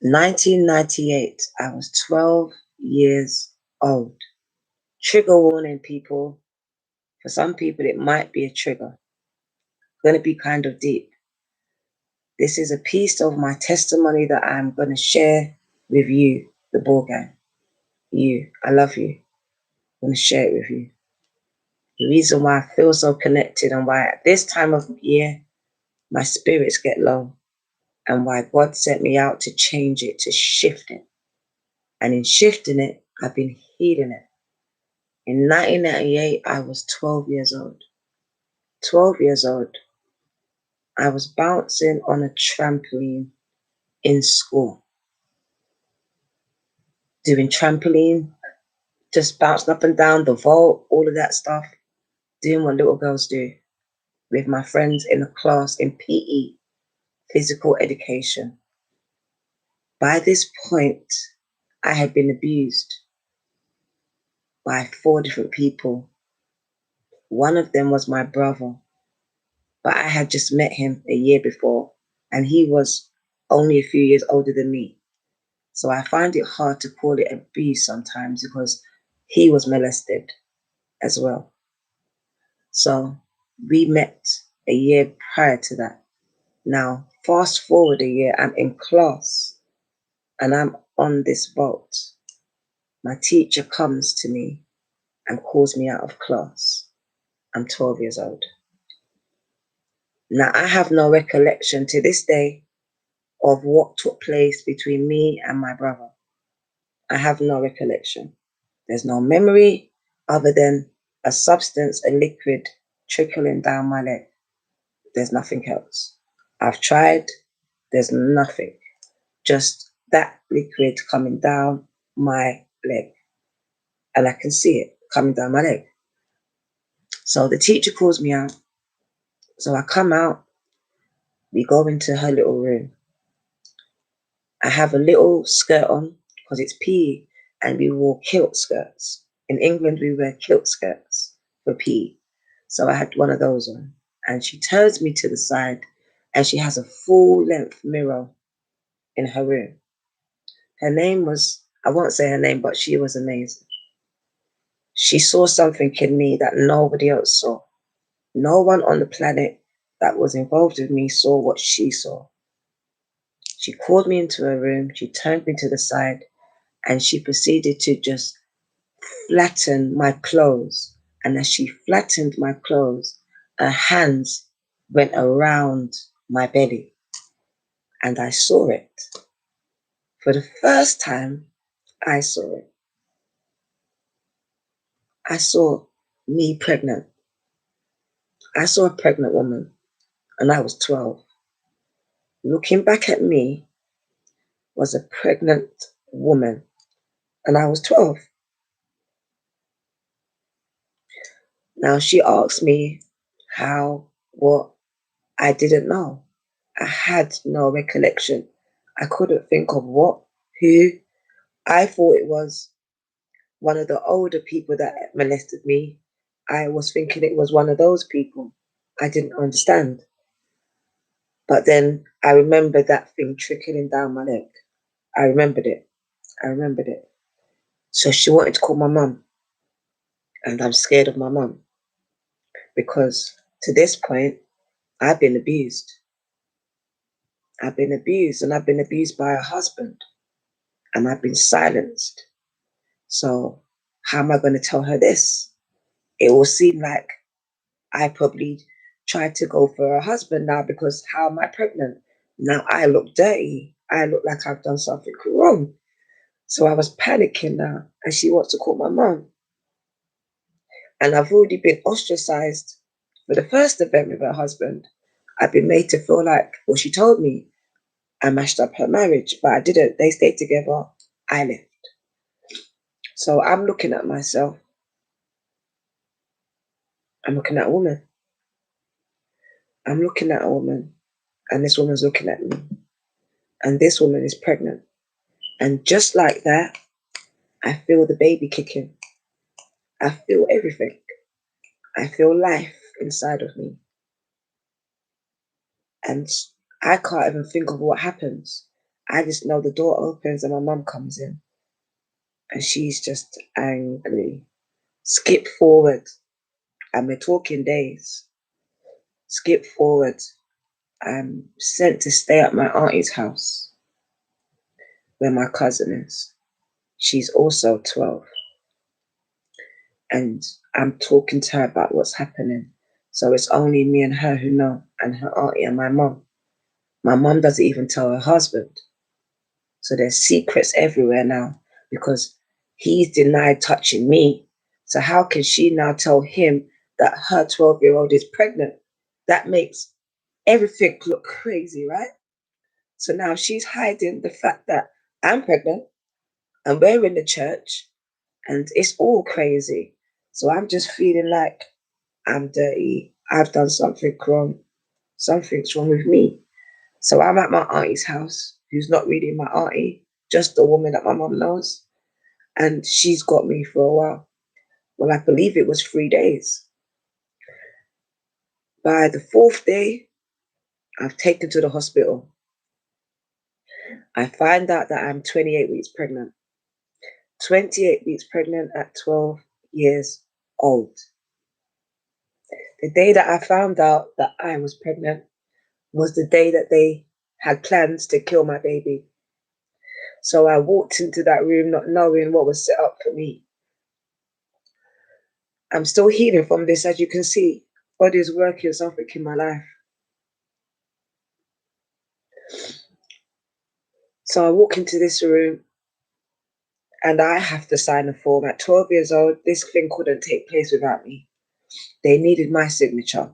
1998, I was 12 years old. Trigger warning, people. For some people, it might be a trigger. Going to be kind of deep. This is a piece of my testimony that I'm going to share with you, the ball gang. You, I love you. I'm going to share it with you. The reason why I feel so connected and why at this time of year, my spirits get low and why God sent me out to change it, to shift it. And in shifting it, I've been healing it. In 1998, I was 12 years old. 12 years old. I was bouncing on a trampoline in school. Doing trampoline, just bouncing up and down, the vault, all of that stuff. Doing what little girls do with my friends in a class in PE, physical education. By this point, I had been abused by 4 different people. One of them was my brother, but I had just met him a year before, and he was only a few years older than me. So I find it hard to call it abuse sometimes because he was molested as well. So we met a year prior to that. Now, fast forward a year, I'm in class and I'm on this vault. My teacher comes to me and calls me out of class. I'm 12 years old. Now, I have no recollection to this day of what took place between me and my brother. I have no recollection. There's no memory other than a substance, a liquid trickling down my leg. There's nothing else. I've tried. There's nothing. Just that liquid coming down my leg. And I can see it coming down my leg. So the teacher calls me out. So I come out. We go into her little room. I have a little skirt on because it's PE and we wore kilt skirts. In England, we wear kilt skirts for PE. So I had one of those on. And she turns me to the side and she has a full length mirror in her room. Her name was, I won't say her name, but she was amazing. She saw something in me that nobody else saw. No one on the planet that was involved with me saw what she saw. She called me into her room. She turned me to the side and she proceeded to just flatten my clothes. And as she flattened my clothes, her hands went around my belly. And I saw it. For the first time, I saw it. I saw me pregnant. I saw a pregnant woman and I was 12. Looking back at me was a pregnant woman and I was 12. Now she asked me how, what, I didn't know. I had no recollection. I couldn't think of what, who. I thought it was one of the older people that molested me. I was thinking it was one of those people. I didn't understand. But then I remembered that thing trickling down my leg. I remembered it. I remembered it. So she wanted to call my mum. And I'm scared of my mum. Because to this point, I've been abused. I've been abused and I've been abused by a husband. And I've been silenced. So how am I going to tell her this? It will seem like I probably tried to go for a husband now, because how am I pregnant? Now I look dirty. I look like I've done something wrong. So I was panicking now, and she wants to call my mom. And I've already been ostracized for the first event with her husband. I've been made to feel like, well, she told me I mashed up her marriage, but I didn't. They stayed together. I left. So I'm looking at myself. I'm looking at a woman. I'm looking at a woman, and this woman's looking at me. And this woman is pregnant. And just like that, I feel the baby kicking. I feel everything. I feel life inside of me. And I can't even think of what happens. I just know the door opens and my mum comes in. And she's just angry. Skip forward. And we're talking days. Skip forward. I'm sent to stay at my auntie's house, where my cousin is. She's also 12. And I'm talking to her about what's happening. So it's only me and her who know, and her auntie and my mum. My mum doesn't even tell her husband. So there's secrets everywhere now, because he's denied touching me. So how can she now tell him that her 12-year-old is pregnant? That makes everything look crazy, right? So now she's hiding the fact that I'm pregnant and we're in the church, and it's all crazy. So I'm just feeling like I'm dirty. I've done something wrong. Something's wrong with me. So I'm at my auntie's house, who's not really my auntie, just the woman that my mum knows. And she's got me for a while. Well, I believe it was 3 days. By the fourth day, I've taken to the hospital. I find out that I'm 28 weeks pregnant. 28 weeks pregnant at 12 years old. The day that I found out that I was pregnant was the day that they had plans to kill my baby. So I walked into that room not knowing what was set up for me. I'm still healing from this, as you can see. God is working something in my life. So I walk into this room and I have to sign a form. At 12 years old, this thing couldn't take place without me. They needed my signature.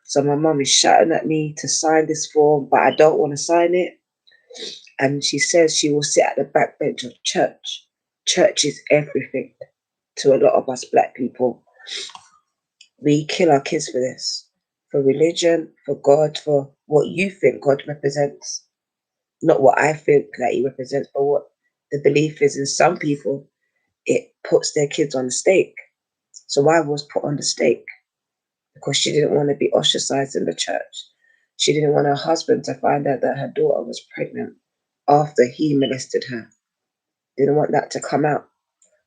So my mum is shouting at me to sign this form, but I don't want to sign it. And she says she will sit at the back bench of church. Church is everything to a lot of us black people. We kill our kids for this, for religion, for God, for what you think God represents. Not what I think that he represents, but what the belief is in some people. It puts their kids on the stake. So I was put on the stake because she didn't want to be ostracized in the church. She didn't want her husband to find out that her daughter was pregnant after he molested her. Didn't want that to come out,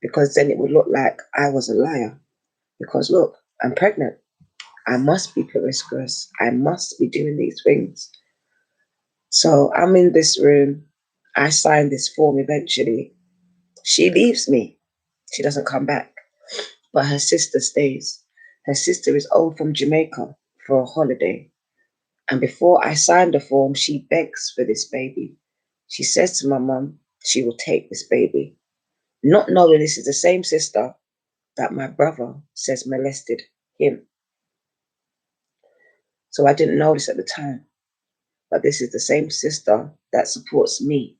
because then it would look like I was a liar. Because look, I'm pregnant. I must be promiscuous. I must be doing these things. So I'm in this room. I sign this form eventually. She leaves me. She doesn't come back. But her sister stays. Her sister is home from Jamaica for a holiday. And before I sign the form, she begs for this baby. She says to my mum she will take this baby, not knowing this is the same sister that my brother says molested him. So I didn't know this at the time. But this is the same sister that supports me.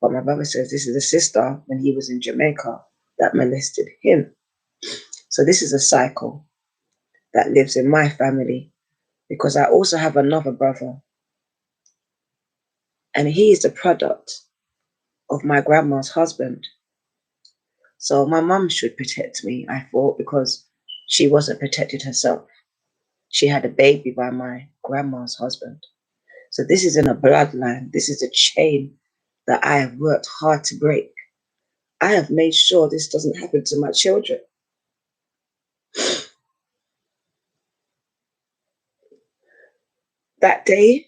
But my brother says this is the sister when he was in Jamaica that molested him. So this is a cycle that lives in my family, because I also have another brother, and he is the product of my grandma's husband. So my mum should protect me, I thought, because she wasn't protected herself. She had a baby by my grandma's husband. So this is in a bloodline. This is a chain that I have worked hard to break. I have made sure this doesn't happen to my children. That day,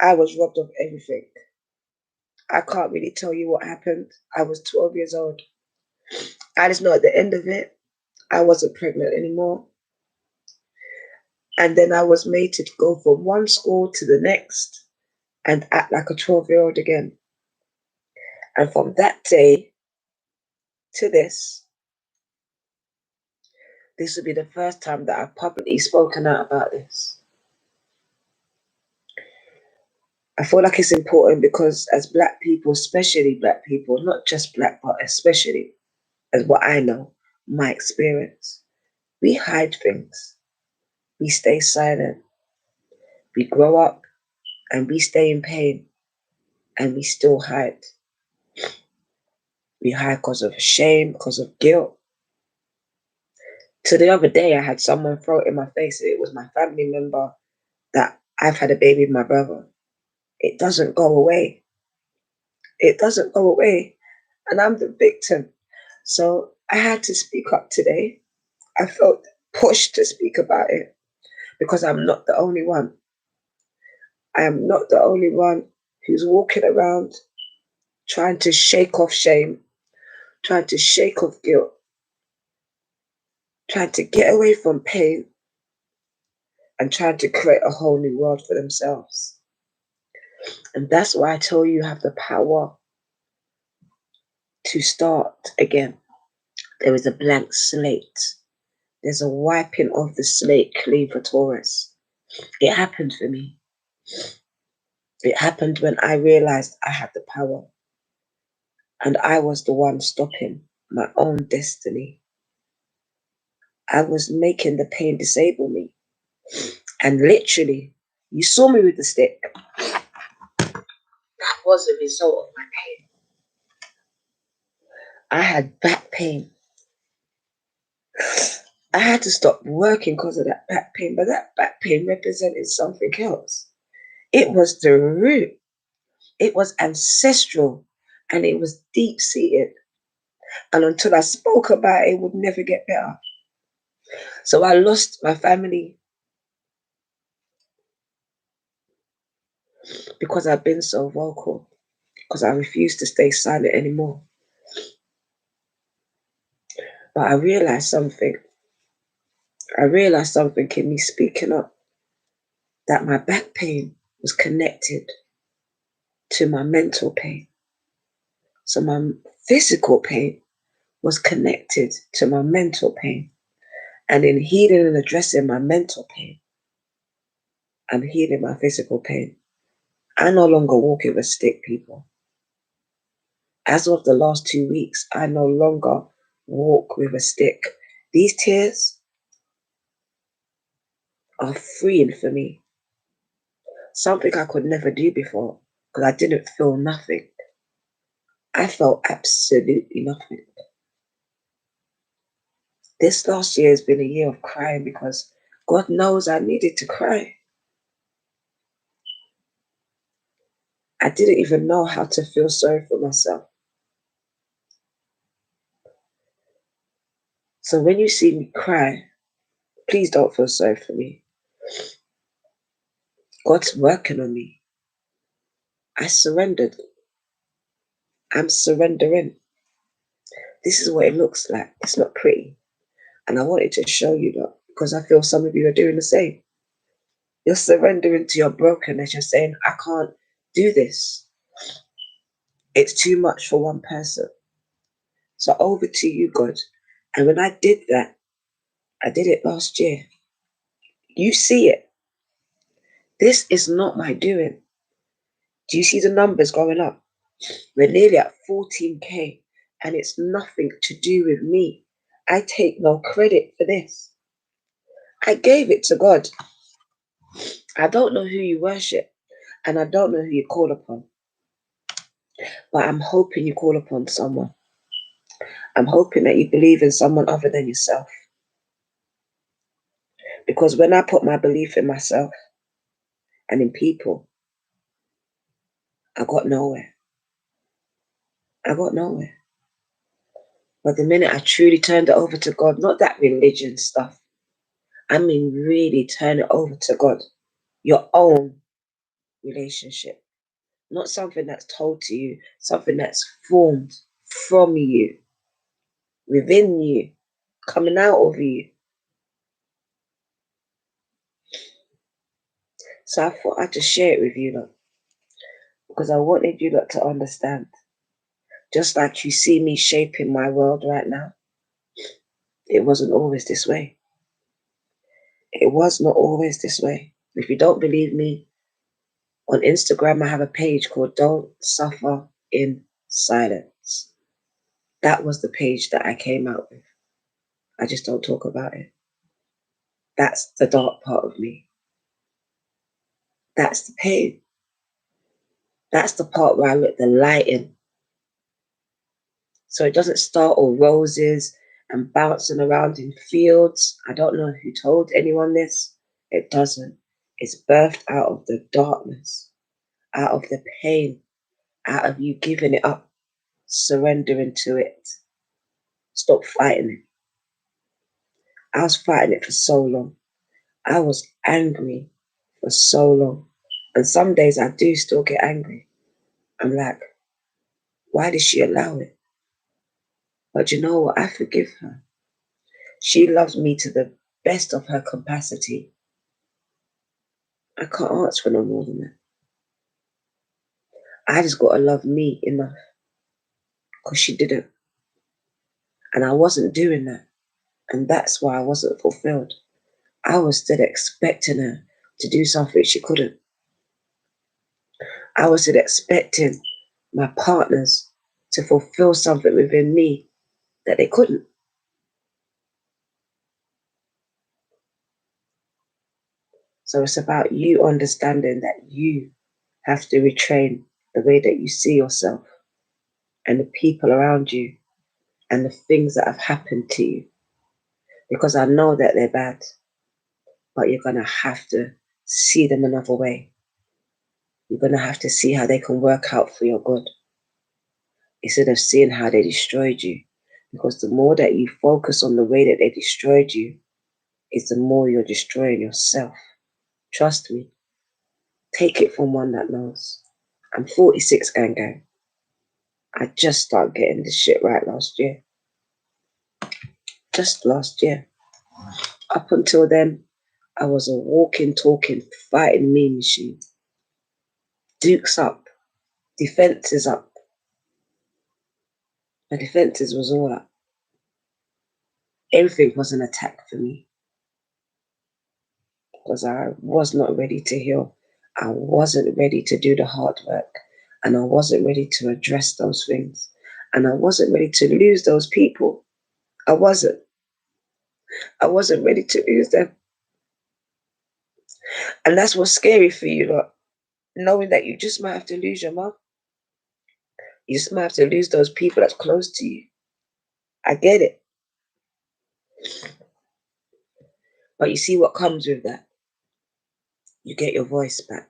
I was robbed of everything. I can't really tell you what happened. I was 12 years old. I just know at the end of it, I wasn't pregnant anymore. And then I was made to go from one school to the next and act like a 12-year-old again. And from that day to this would be the first time that I've publicly spoken out about this. I feel like it's important because as Black people, especially Black people, not just Black, but especially as what I know, my experience, we hide things. We stay silent. We grow up and we stay in pain and we still hide. We hide because of shame, because of guilt. So the other day, I had someone throw it in my face. It was my family member that I've had a baby with my brother. It doesn't go away. It doesn't go away. And I'm the victim. So I had to speak up today. I felt pushed to speak about it because I'm not the only one. I am not the only one who's walking around trying to shake off shame, trying to shake off guilt, trying to get away from pain and trying to create a whole new world for themselves. And that's why I tell you have the power to start again. There is a blank slate. There's a wiping of the slate clean for Taurus. It happened for me. It happened when I realized I had the power. And I was the one stopping my own destiny. I was making the pain disable me. And literally, you saw me with the stick. That was a result of my pain. I had back pain. I had to stop working because of that back pain, but that back pain represented something else. It was the root. It was ancestral and it was deep seated. And until I spoke about it, it would never get better. So I lost my family because I've been so vocal, because I refused to stay silent anymore. But I realized something. I realized something in me speaking up, that my back pain was connected to my mental pain. So my physical pain was connected to my mental pain. And in healing and addressing my mental pain, I'm healing my physical pain. I no longer walk with a stick, people. As of the last 2 weeks, I no longer walk with a stick. These tears are freeing for me. Something I could never do before because I didn't feel nothing. I felt absolutely nothing. This last year has been a year of crying because God knows I needed to cry. I didn't even know how to feel sorry for myself. So when you see me cry, please don't feel sorry for me. God's working on me. I surrendered. I'm surrendering. This is what it looks like. It's not pretty. And I wanted to show you that because I feel some of you are doing the same. You're surrendering to your brokenness. You're saying, I can't do this. It's too much for one person. So over to you, God. And when I did that, I did it last year. You see it. This is not my doing. Do you see the numbers going up? We're nearly at 14K and it's nothing to do with me. I take no credit for this. I gave it to God. I don't know who you worship and I don't know who you call upon. But I'm hoping you call upon someone. I'm hoping that you believe in someone other than yourself. Because when I put my belief in myself and in people, I got nowhere. I got nowhere. But the minute I truly turned it over to God, not that religion stuff, I mean really turn it over to God. Your own relationship. Not something that's told to you, something that's formed from you. within you, coming out of you. So I thought I'd just share it with you lot, because I wanted you lot to understand. Just like you see me shaping my world right now, it wasn't always this way. It was not always this way. If you don't believe me, on Instagram I have a page called Don't Suffer in Silence. That was the page that I came out with. I just don't talk about it. That's the dark part of me. That's the pain. That's the part where I let the light in. So it doesn't start all roses and bouncing around in fields. I don't know who told anyone this. It doesn't. It's birthed out of the darkness, out of the pain, out of you giving it up, surrendering to it. Stop fighting it. I was fighting it for so long. I was angry for so long. And some days I do still get angry. I'm like, why did she allow it? But you know what? I forgive her. She loves me to the best of her capacity. I can't ask for no more than that. I just got to love me enough, because she didn't. And I wasn't doing that. And that's why I wasn't fulfilled. I was still expecting her to do something she couldn't. I was still expecting my partners to fulfill something within me that they couldn't. So it's about you understanding that you have to retrain the way that you see yourself and the people around you and the things that have happened to you. Because I know that they're bad, but you're going to have to see them another way. You're going to have to see how they can work out for your good, instead of seeing how they destroyed you. Because the more that you focus on the way that they destroyed you, is the more you're destroying yourself. Trust me. Take it from one that knows. I'm 46, gang. I just started getting this shit right last year. Just last year. Up until then, I was a walking, talking, fighting meme machine. Dukes up. Defences up. My defences was all up. Everything was an attack for me. Because I was not ready to heal. I wasn't ready to do the hard work. And I wasn't ready to address those things. And I wasn't ready to lose those people. I wasn't. I wasn't ready to lose them. And that's what's scary for you lot. Knowing that you just might have to lose your mom. You just might have to lose those people that's close to you. I get it. But you see what comes with that? You get your voice back.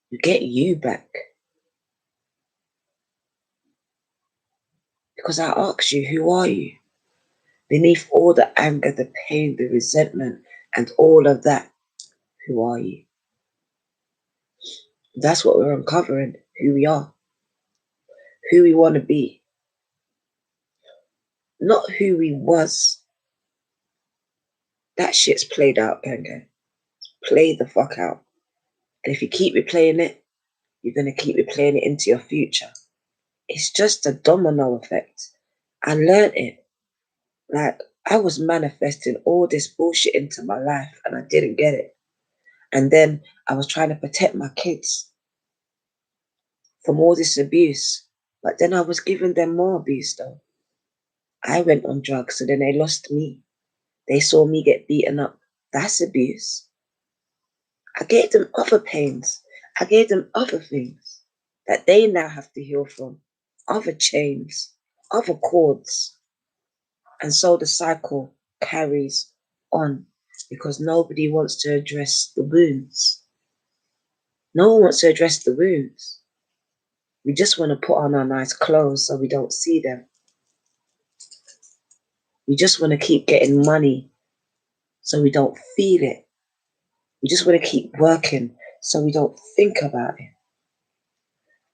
You get you back. Because I asked you, who are you? Beneath all the anger, the pain, the resentment, and all of that, who are you? That's what we're uncovering, who we are. Who we want to be. Not who we was. That shit's played out, gang. Play the fuck out. And if you keep replaying it, you're going to keep replaying it into your future. It's just a domino effect. I learned it. Like, I was manifesting all this bullshit into my life and I didn't get it. And then I was trying to protect my kids from all this abuse. But then I was giving them more abuse though. I went on drugs, so then they lost me. They saw me get beaten up. That's abuse. I gave them other pains. I gave them other things that they now have to heal from. Other chains, other cords. And so the cycle carries on because nobody wants to address the wounds. No one wants to address the wounds. We just want to put on our nice clothes so we don't see them. We just want to keep getting money so we don't feel it. We just want to keep working so we don't think about it.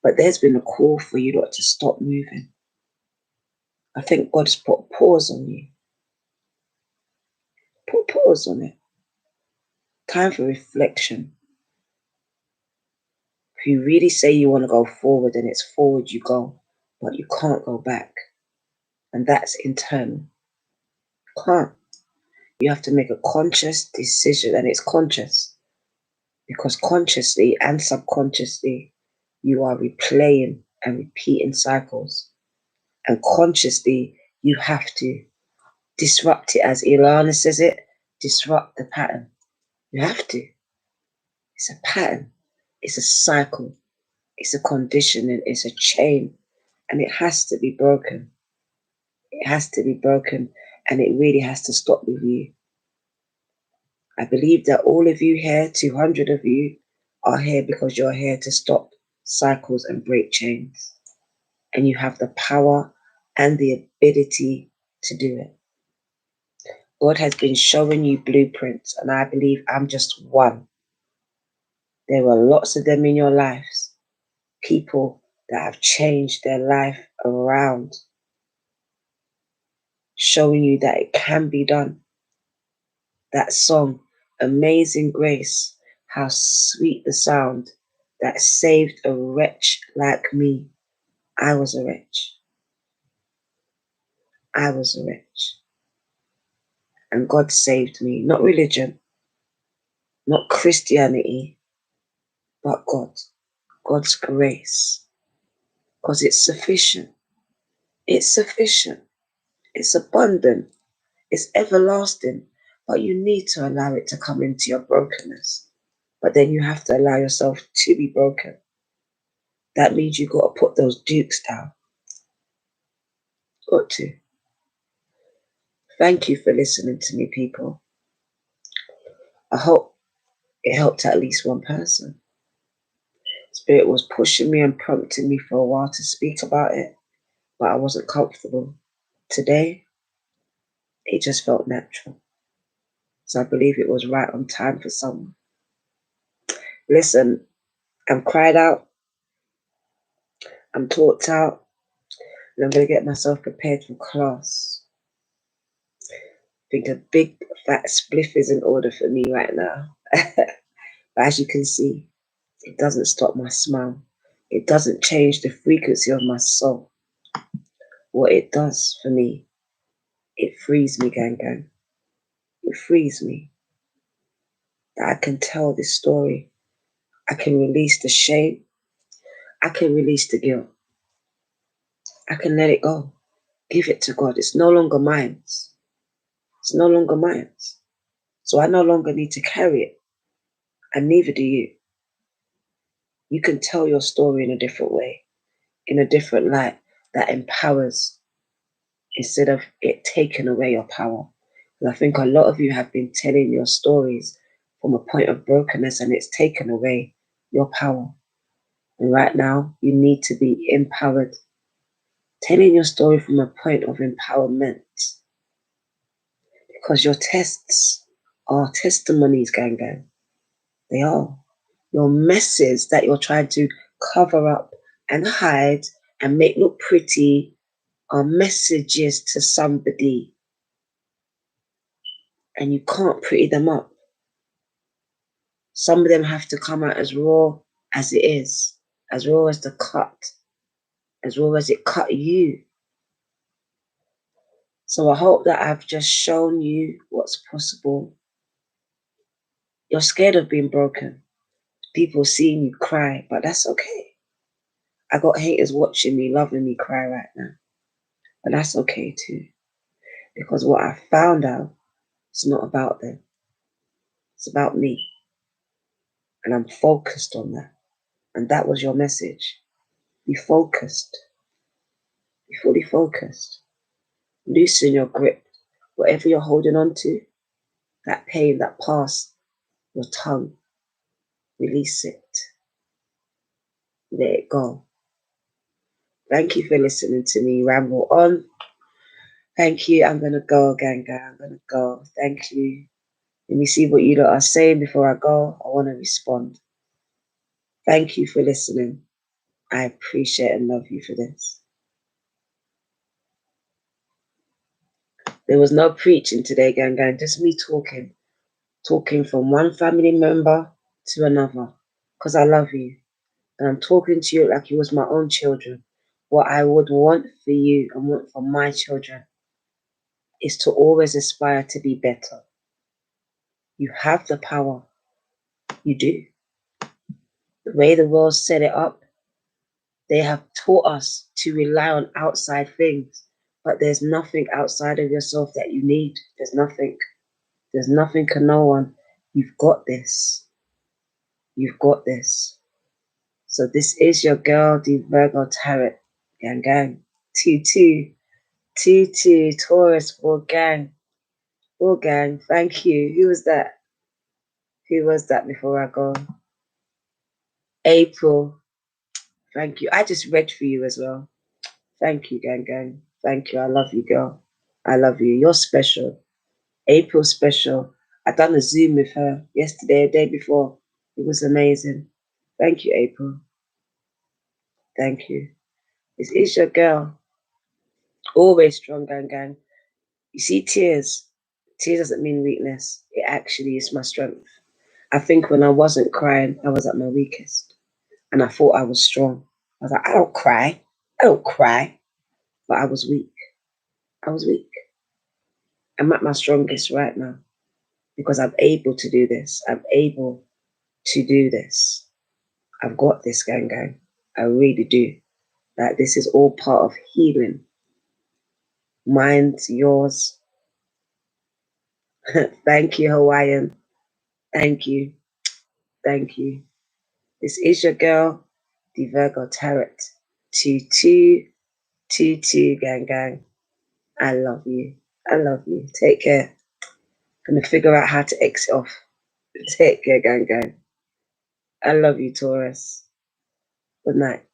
But there's been a call for you not to stop moving. I think God's put a pause on you. Put a pause on it. Time for reflection. If you really say you want to go forward, then it's forward you go, but you can't go back. And that's internal. Can't. You have to make a conscious decision, and it's conscious. Because consciously and subconsciously, you are replaying and repeating cycles. And consciously, you have to disrupt it, as Ilana says it, disrupt the pattern. You have to. It's a pattern. It's a cycle. It's a conditioning. It's a chain. And it has to be broken. It has to be broken. And it really has to stop with you. I believe that all of you here, 200 of you, are here because you're here to stop cycles and break chains. And you have the power and the ability to do it. God has been showing you blueprints, and I believe I'm just one. There are lots of them in your lives. People that have changed their life around, showing you that it can be done. That song, Amazing Grace, how sweet the sound that saved a wretch like me. I was a wretch. I was a wretch. And God saved me. Not religion, not Christianity, but God. God's grace. Because it's sufficient. It's sufficient. It's abundant. It's everlasting. But you need to allow it to come into your brokenness. But then you have to allow yourself to be broken. That means you've got to put those dukes down. Got to. Thank you for listening to me, people. I hope it helped at least one person. Spirit was pushing me and prompting me for a while to speak about it, but I wasn't comfortable. Today, it just felt natural. So I believe it was right on time for someone. Listen, I'm cried out. I'm talked out. And I'm going to get myself prepared for class. I think a big fat spliff is in order for me right now. But as you can see, it doesn't stop my smile. It doesn't change the frequency of my soul. What it does for me, it frees me, gang gang. It frees me. That I can tell this story. I can release the shame. I can release the guilt. I can let it go. Give it to God. It's no longer mine. It's no longer mine. So I no longer need to carry it. And neither do you. You can tell your story in a different way, in a different light that empowers instead of it taking away your power. And I think a lot of you have been telling your stories from a point of brokenness and it's taken away your power. And right now, you need to be empowered. Telling your story from a point of empowerment. Because your tests are testimonies, gang gang. They are. Your messes that you're trying to cover up and hide and make look pretty are messages to somebody. And you can't pretty them up. Some of them have to come out as raw as it is. As raw as the cut. As raw as it cut you. So I hope that I've just shown you what's possible. You're scared of being broken. People seeing you cry, but that's okay. I got haters watching me, loving me cry right now. But that's okay too. Because what I found out, it's not about them. It's about me. And I'm focused on that. And that was your message. Be focused. Be fully focused. Loosen your grip. Whatever you're holding on to, that pain, that past, your tongue, release it. Let it go. Thank you for listening to me ramble on. Thank you. I'm going to go, gang. I'm going to go. Thank you. Let me see what you lot are saying before I go. I want to respond. Thank you for listening. I appreciate and love you for this. There was no preaching today, gang, gang. Just me talking from one family member to another, because I love you. And I'm talking to you like you was my own children. What I would want for you and want for my children is to always aspire to be better. You have the power. You do. The way the world set it up, they have taught us to rely on outside things, but there's nothing outside of yourself that you need. There's nothing. There's nothing and no one. You've got this. You've got this. So this is your girl, the Virgo Tarot. Gang, gang. 2-2. 2-2. Taurus, full gang. Full gang. Thank you. Who was that? Who was that before I go? April. Thank you. I just read for you as well. Thank you, gang, gang. Thank you. I love you, girl. I love you. You're special. April special. I done a Zoom with her yesterday, a day before. It was amazing. Thank you, April. Thank you. This is your girl. Always strong, gang, gang. You see, tears. Tears doesn't mean weakness. It actually is my strength. I think when I wasn't crying, I was at my weakest. And I thought I was strong. I was like, I don't cry. I don't cry. But I was weak. I was weak. I'm at my strongest right now because I'm able to do this. I'm able to do this. I've got this, gang, gang. I really do. Like, this is all part of healing. Mine's yours. Thank you, Hawaiian. Thank you. Thank you. This is your girl, the Virgo Tarot. 2-2, 2-2, gang, gang. I love you. I love you. Take care. I'm gonna figure out how to exit off. Take care, gang, gang. I love you, Taurus. Good night.